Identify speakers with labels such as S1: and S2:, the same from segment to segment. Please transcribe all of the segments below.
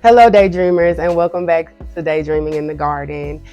S1: Hello, daydreamers, and welcome back to Daydreaming in the Garden.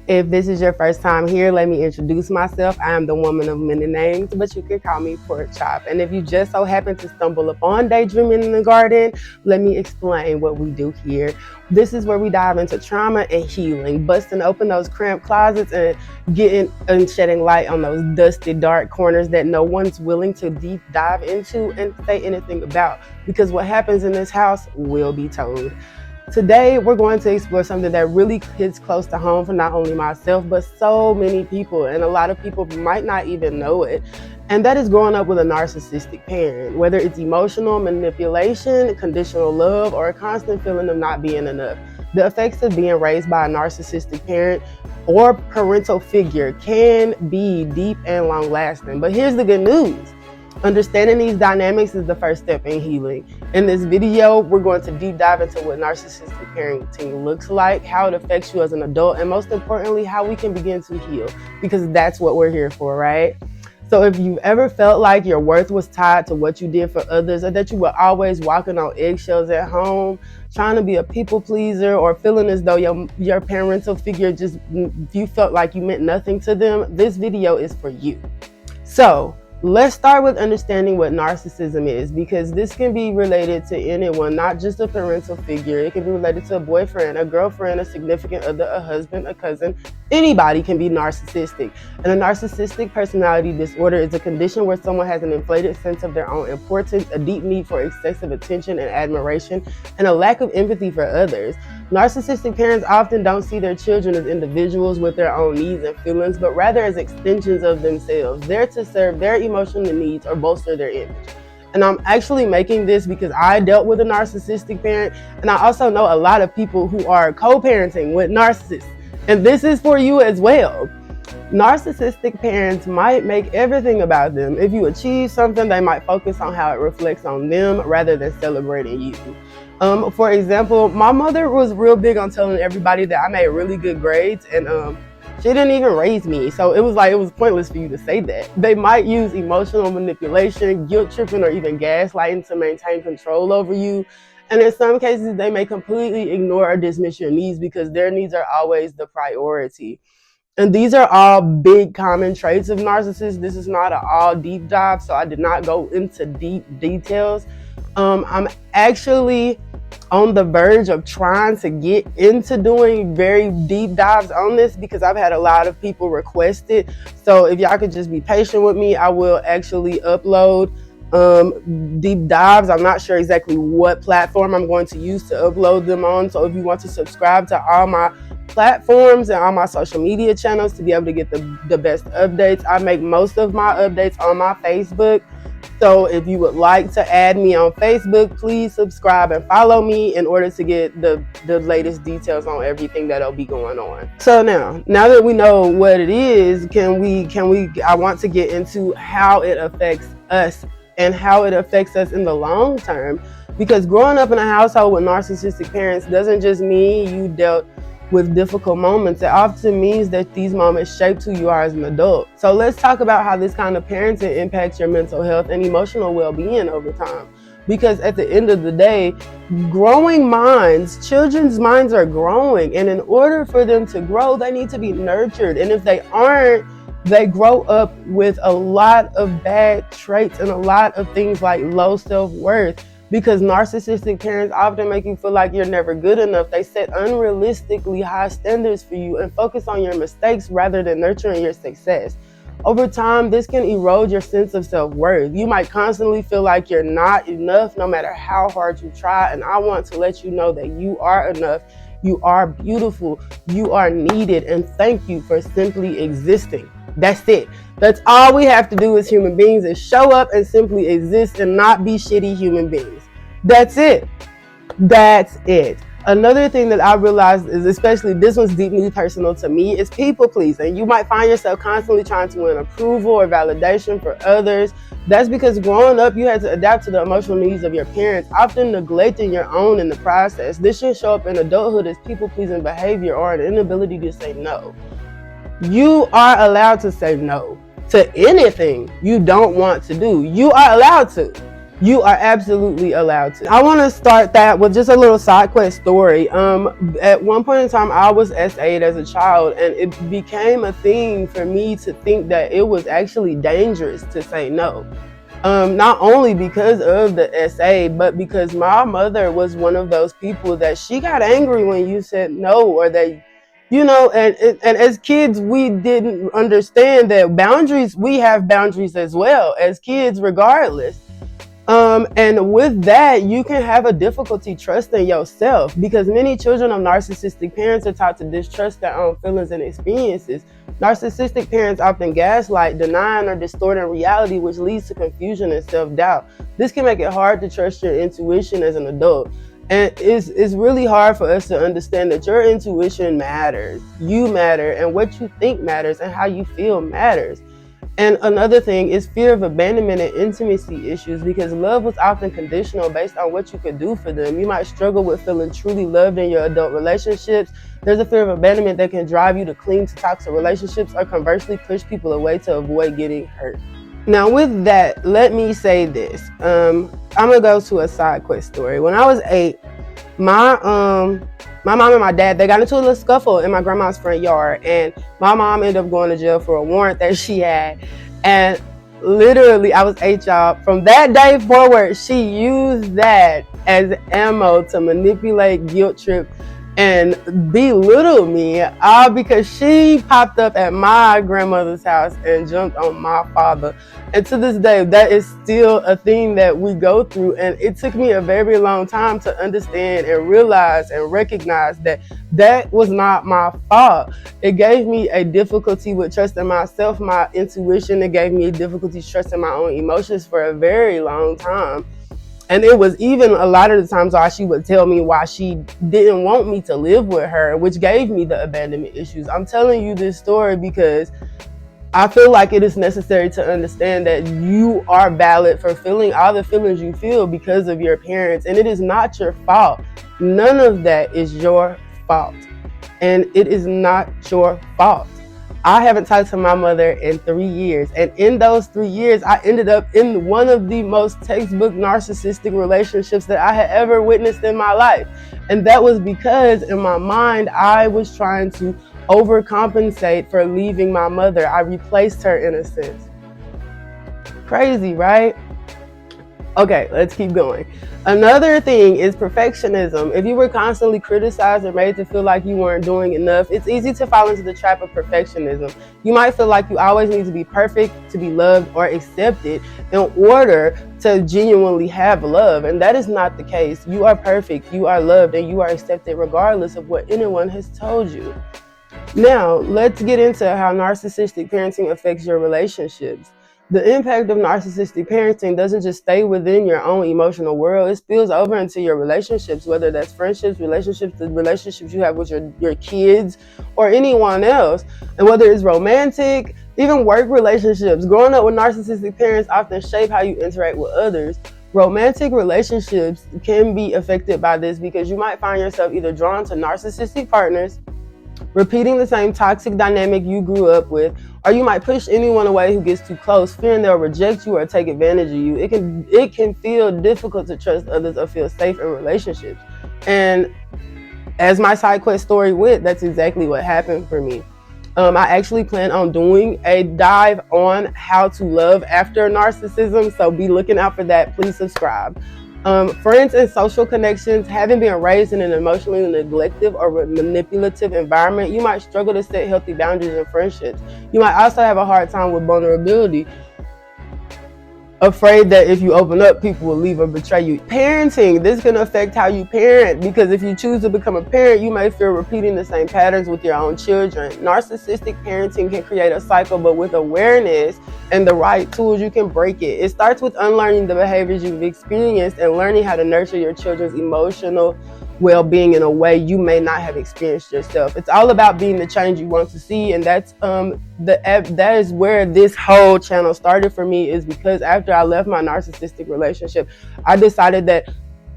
S1: If this is your first time here, let me introduce myself. I am the woman of many names, but you can call me Pork Chop. And if you just so happen to stumble upon Daydreaming in the Garden, let me explain what we do here. This is where we dive into trauma and healing, busting open those cramped closets and getting and shedding light on those dusty, dark corners that no one's willing to deep dive into and say anything about, because what happens in this house will be told. Today, we're going to explore something that really hits close to home for not only myself, but so many people, and a lot of people might not even know it. And that is growing up with a narcissistic parent, whether it's emotional manipulation, conditional love, or a constant feeling of not being enough. The effects of being raised by a narcissistic parent or parental figure can be deep and long lasting. But here's the good news. Understanding these dynamics is the first step in healing. In this video, we're going to deep dive into what narcissistic parenting looks like, how it affects you as an adult, and most importantly, how we can begin to heal, because that's what we're here for, right? So if you've ever felt like your worth was tied to what you did for others, or that you were always walking on eggshells at home, trying to be a people pleaser, or feeling as though your parental figure you felt like you meant nothing to them, this video is for you. So let's start with understanding what narcissism is, because this can be related to anyone, not just a parental figure. It can be related to a boyfriend, a girlfriend, a significant other, a husband, a cousin. Anybody can be narcissistic. And a narcissistic personality disorder is a condition where someone has an inflated sense of their own importance, a deep need for excessive attention and admiration, and a lack of empathy for others. Narcissistic parents often don't see their children as individuals with their own needs and feelings, but rather as extensions of themselves, there to serve their emotional needs or bolster their image. And I'm actually making this because I dealt with a narcissistic parent, and I also know a lot of people who are co-parenting with narcissists, and this is for you as well. Narcissistic parents might make everything about them. If you achieve something, they might focus on how it reflects on them rather than celebrating you. For example, my mother was real big on telling everybody that I made really good grades, and she didn't even raise me, so it was pointless for you to say that. They might use emotional manipulation, guilt tripping, or even gaslighting to maintain control over you. And in some cases, they may completely ignore or dismiss your needs because their needs are always the priority. And these are all big common traits of narcissists. This is not an all deep dive, so I did not go into deep details. I'm actually on the verge of trying to get into doing very deep dives on this because I've had a lot of people request it. So if y'all could just be patient with me, I will actually upload deep dives. I'm not sure exactly what platform I'm going to use to upload them on. So if you want to subscribe to all my platforms and all my social media channels to be able to get the best updates, I make most of my updates on my Facebook. So if you would like to add me on Facebook, please subscribe and follow me in order to get the latest details on everything that'll be going on. So now that we know what it is, I want to get into how it affects us and how it affects us in the long term. Because growing up in a household with narcissistic parents doesn't just mean you dealt with difficult moments. It often means that these moments shaped who you are as an adult. So let's talk about how this kind of parenting impacts your mental health and emotional well-being over time. Because at the end of the day, children's minds are growing, and in order for them to grow, they need to be nurtured. And if they aren't, they grow up with a lot of bad traits and a lot of things like low self-worth. Because narcissistic parents often make you feel like you're never good enough. They set unrealistically high standards for you and focus on your mistakes rather than nurturing your success. Over time, this can erode your sense of self-worth. You might constantly feel like you're not enough no matter how hard you try. And I want to let you know that you are enough. You are beautiful. You are needed. And thank you for simply existing. That's it. That's all we have to do as human beings, is show up and simply exist and not be shitty human beings. That's it. That's it. Another thing that I realized is, especially this one's deeply personal to me, is people pleasing. You might find yourself constantly trying to win approval or validation for others. That's because growing up, you had to adapt to the emotional needs of your parents, often neglecting your own in the process. This should show up in adulthood as people-pleasing behavior or an inability to say no. You are allowed to say no to anything you don't want to do. You are allowed to. You are absolutely allowed to. I want to start that with just a little side quest story. At one point in time, I was SA'd as a child, and it became a thing for me to think that it was actually dangerous to say no. Not only because of the SA, but because my mother was one of those people that she got angry when you said no, or that, and as kids, we didn't understand that boundaries, we have boundaries as well as kids, regardless. And with that, you can have a difficulty trusting yourself, because many children of narcissistic parents are taught to distrust their own feelings and experiences. Narcissistic parents often gaslight, denying, or distorting reality, which leads to confusion and self-doubt. This can make it hard to trust your intuition as an adult. And it's really hard for us to understand that your intuition matters. You matter, and what you think matters, and how you feel matters. And another thing is fear of abandonment and intimacy issues, because love was often conditional based on what you could do for them. You might struggle with feeling truly loved in your adult relationships. There's a fear of abandonment that can drive you to cling to toxic relationships, or conversely push people away to avoid getting hurt. Now, with that, let me say this. I'm gonna go to a side quest story. When I was 8, my mom and my dad, they got into a little scuffle in my grandma's front yard, and my mom ended up going to jail for a warrant that she had. And literally, I was 8, y'all. From that day forward, she used that as ammo to manipulate, guilt trip, and belittle me, all because she popped up at my grandmother's house and jumped on my father. And to this day, that is still a thing that we go through. And it took me a very long time to understand and realize and recognize that that was not my fault. It gave me a difficulty with trusting myself, my intuition. It gave me a difficulty trusting my own emotions for a very long time. And it was even a lot of the times why she would tell me why she didn't want me to live with her, which gave me the abandonment issues. I'm telling you this story because I feel like it is necessary to understand that you are valid for feeling all the feelings you feel because of your parents. And it is not your fault. None of that is your fault. And it is not your fault. I haven't talked to my mother in 3 years. And in those 3 years, I ended up in one of the most textbook narcissistic relationships that I had ever witnessed in my life. And that was because in my mind, I was trying to overcompensate for leaving my mother. I replaced her in a sense. Crazy, right? Okay, let's keep going. Another thing is perfectionism. If you were constantly criticized or made to feel like you weren't doing enough, it's easy to fall into the trap of perfectionism. You might feel like you always need to be perfect to be loved or accepted in order to genuinely have love. And that is not the case. You are perfect, you are loved, and you are accepted regardless of what anyone has told you. Now, let's get into how narcissistic parenting affects your relationships. The impact of narcissistic parenting doesn't just stay within your own emotional world. It spills over into your relationships, whether that's friendships, relationships, the relationships you have with your kids or anyone else. And whether it's romantic, even work relationships. Growing up with narcissistic parents often shape how you interact with others. Romantic relationships can be affected by this because you might find yourself either drawn to narcissistic partners, repeating the same toxic dynamic you grew up with, or you might push anyone away who gets too close, fearing they'll reject you or take advantage of you. It can feel difficult to trust others or feel safe in relationships. And as my side quest story went, that's exactly what happened for me. I actually plan on doing a dive on how to love after narcissism, so be looking out for that. Please subscribe. Friends and social connections. Having been raised in an emotionally neglective or manipulative environment, you might struggle to set healthy boundaries in friendships. You might also have a hard time with vulnerability, afraid that if you open up, people will leave or betray you. Parenting, this can affect how you parent, because if you choose to become a parent, you may fear repeating the same patterns with your own children. Narcissistic parenting can create a cycle, but with awareness and the right tools, you can break it. It starts with unlearning the behaviors you've experienced and learning how to nurture your children's emotional well-being in a way you may not have experienced yourself. It's all about being the change you want to see, and that is where this whole channel started for me, is because after I left my narcissistic relationship, I decided that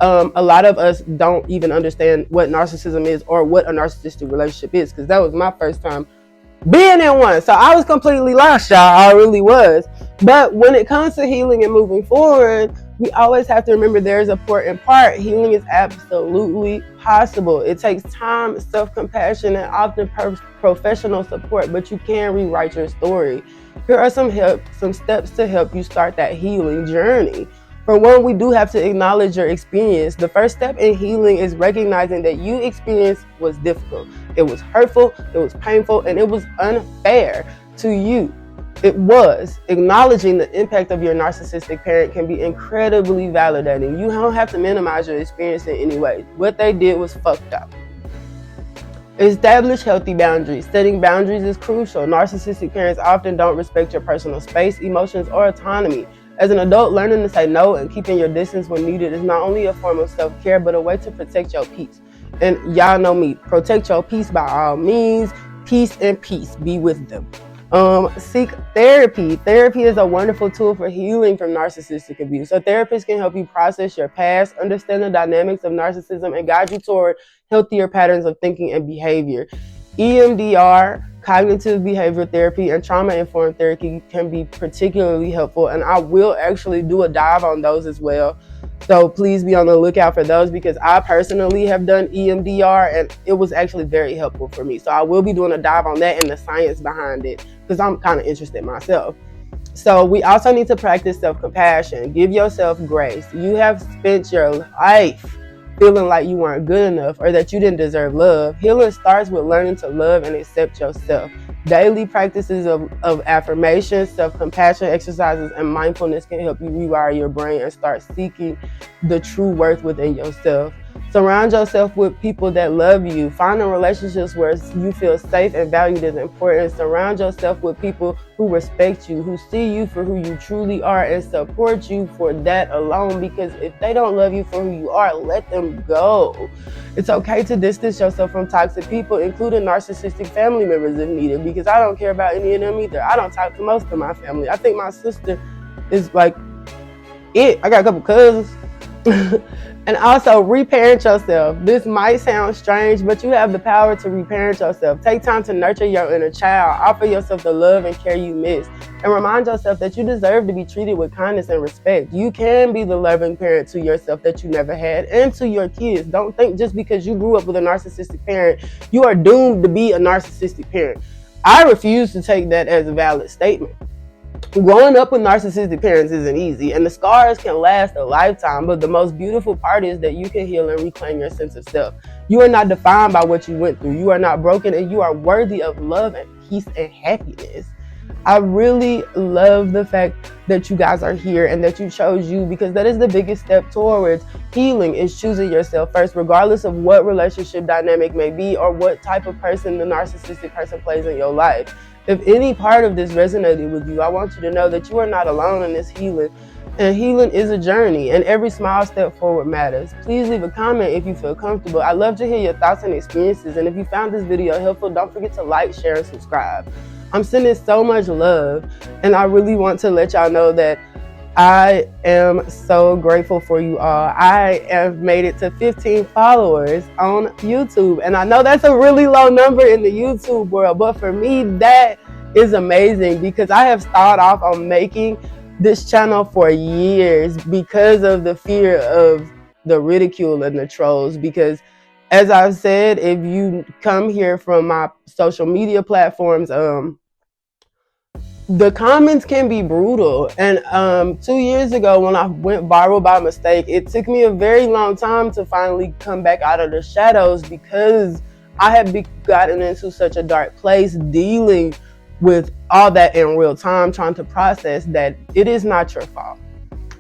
S1: a lot of us don't even understand what narcissism is or what a narcissistic relationship is, because that was my first time being in one. So I was completely lost, y'all. I really was. But when it comes to healing and moving forward, We always have to remember there is an important part. Healing is absolutely possible. It takes time, self-compassion, and often professional support, but you can rewrite your story. Here are some steps to help you start that healing journey. For one, we do have to acknowledge your experience. The first step in healing is recognizing that your experience was difficult. It was hurtful, it was painful, and it was unfair to you. It was. Acknowledging the impact of your narcissistic parent can be incredibly validating. You don't have to minimize your experience in any way. What they did was fucked up. Establish healthy boundaries. Setting boundaries is crucial. Narcissistic parents often don't respect your personal space, emotions, or autonomy. As an adult, learning to say no and keeping your distance when needed is not only a form of self-care, but a way to protect your peace. And y'all know me, protect your peace by all means. Peace and peace be with them. Seek therapy. Therapy is a wonderful tool for healing from narcissistic abuse. A therapist can help you process your past, understand the dynamics of narcissism, and guide you toward healthier patterns of thinking and behavior. EMDR, cognitive behavioral therapy, and trauma-informed therapy can be particularly helpful, and I will actually do a dive on those as well. So please be on the lookout for those, because I personally have done EMDR and it was actually very helpful for me. So I will be doing a dive on that and the science behind it, because I'm kind of interested myself. So we also need to practice self-compassion. Give yourself grace. You have spent your life feeling like you weren't good enough or that you didn't deserve love. Healing starts with learning to love and accept yourself. Daily practices of affirmation, self-compassion exercises, and mindfulness can help you rewire your brain and start seeking the true worth within yourself. Surround yourself with people that love you. Finding relationships where you feel safe and valued is important. Surround yourself with people who respect you, who see you for who you truly are and support you for that alone, because if they don't love you for who you are, let them go. It's okay to distance yourself from toxic people, including narcissistic family members if needed, because I don't care about any of them either. I don't talk to most of my family. I think my sister is like it. I got a couple cousins. And also, reparent yourself. This might sound strange, but you have the power to reparent yourself. Take time to nurture your inner child. Offer yourself the love and care you miss. And remind yourself that you deserve to be treated with kindness and respect. You can be the loving parent to yourself that you never had, and to your kids. Don't think just because you grew up with a narcissistic parent, you are doomed to be a narcissistic parent. I refuse to take that as a valid statement. Growing up with narcissistic parents isn't easy, and the scars can last a lifetime, but the most beautiful part is that you can heal and reclaim your sense of self. You are not defined by what you went through. You are not broken, and you are worthy of love and peace and happiness. I really love the fact that you guys are here and that you chose you, because that is the biggest step towards healing, is choosing yourself first, regardless of what relationship dynamic may be or what type of person the narcissistic person plays in your life. If any part of this resonated with you, I want you to know that you are not alone in this healing. And healing is a journey, and every small step forward matters. Please leave a comment if you feel comfortable. I'd love to hear your thoughts and experiences. And if you found this video helpful, don't forget to like, share, and subscribe. I'm sending so much love, and I really want to let y'all know that I am so grateful for you all. I have made it to 15 followers on YouTube, and I know that's a really low number in the YouTube world, but for me, that is amazing, because I have started off on making this channel for years because of the fear of the ridicule and the trolls. Because as I've said, if you come here from my social media platforms, the comments can be brutal. And 2 years ago, when I went viral by mistake, it took me a very long time to finally come back out of the shadows, because I had gotten into such a dark place dealing with all that in real time, trying to process that it is not your fault,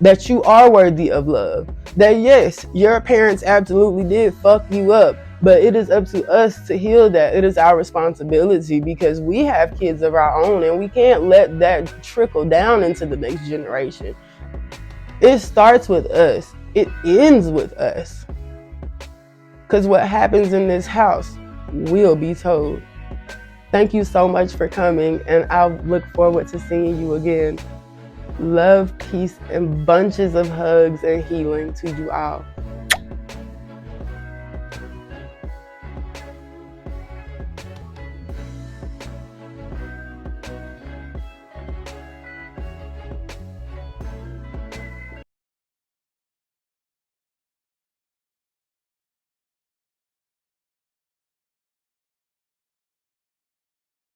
S1: that you are worthy of love, that yes, your parents absolutely did fuck you up, but it is up to us to heal that. It is our responsibility, because we have kids of our own, and we can't let that trickle down into the next generation. It starts with us. It ends with us. Because what happens in this house will be told. Thank you so much for coming, and I look forward to seeing you again. Love, peace, and bunches of hugs and healing to you all.